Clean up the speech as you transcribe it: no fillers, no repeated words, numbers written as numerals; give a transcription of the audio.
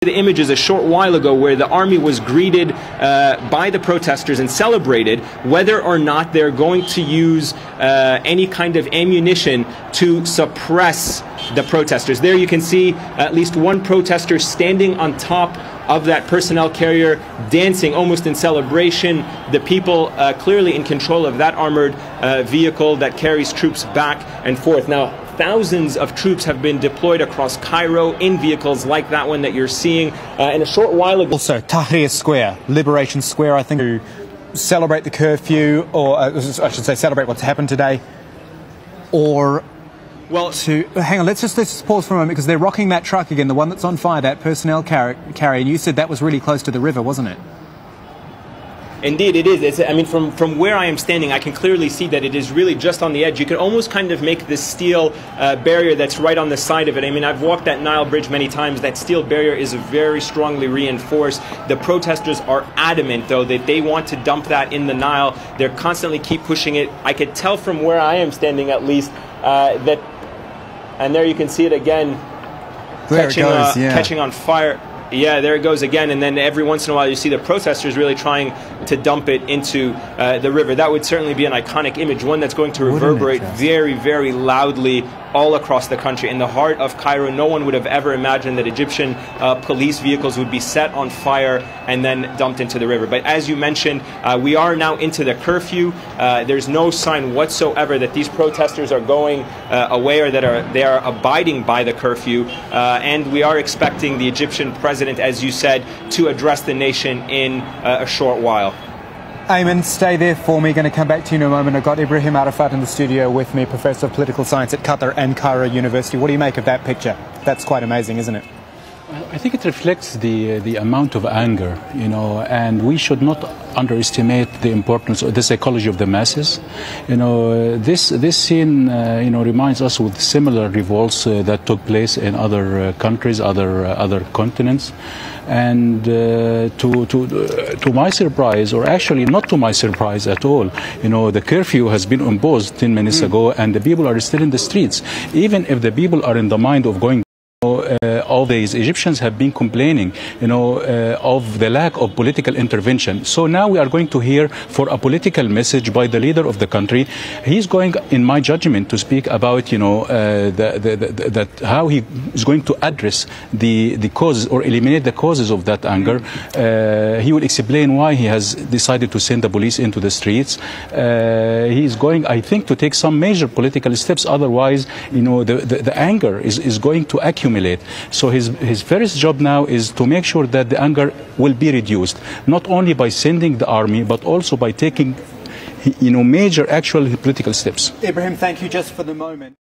The images a short while ago where the army was greeted by the protesters and celebrated whether or not they're going to use any kind of ammunition to suppress the protesters. There you can see at least one protester standing on top of that personnel carrier, dancing almost in celebration. The people clearly in control of that armored vehicle that carries troops back and forth. Now, thousands of troops have been deployed across Cairo in vehicles like that one that you're seeing. And a short while ago... Also, Tahrir Square, Liberation Square, I think, to celebrate the curfew, or I should say celebrate what's happened today, or... Well, hang on, let's just pause for a moment, because they're rocking that truck again, the one that's on fire, that personnel carrier, and you said that was really close to the river, wasn't it? Indeed, it is. I mean, from where I am standing, I can clearly see that it is really just on the edge. You can almost kind of make this steel barrier that's right on the side of it. I mean, I've walked that Nile Bridge many times. That steel barrier is very strongly reinforced. The protesters are adamant, though, that they want to dump that in the Nile. They're constantly keep pushing it. I could tell from where I am standing, at least, that... And there you can see it again, catching on fire. Yeah, there it goes again. And then every once in a while you see the protesters really trying to dump it into the river. That would certainly be an iconic image, one that's going to reverberate very loudly all across the country. In the heart of Cairo, no one would have ever imagined that Egyptian police vehicles would be set on fire and then dumped into the river. But as you mentioned, we are now into the curfew. There's no sign whatsoever that these protesters are going away or that they are abiding by the curfew. And we are expecting the Egyptian president, as you said, to address the nation in a short while. Ayman, stay there for me. Going to come back to you in a moment. I've got Ibrahim Arafat in the studio with me, Professor of Political Science at Qatar and Cairo University. What do you make of that picture? That's quite amazing, isn't it? I think it reflects the amount of anger, and we should not underestimate the importance of the psychology of the masses. This scene, reminds us with similar revolts that took place in other countries, other continents. And to my surprise, or actually not to my surprise at all, the curfew has been imposed 10 minutes ago, and the people are still in the streets. Even if the people are in the mind of going, all these Egyptians have been complaining, of the lack of political intervention. So now we are going to hear for a political message by the leader of the country. He's going, in my judgment, to speak about, how he is going to address the causes or eliminate the causes of that anger. He will explain why he has decided to send the police into the streets. He is going, I think, to take some major political steps. Otherwise, the anger is going to accumulate. So his first job now is to make sure that the anger will be reduced, not only by sending the army, but also by taking, major actual political steps. Ibrahim, thank you. Just for the moment.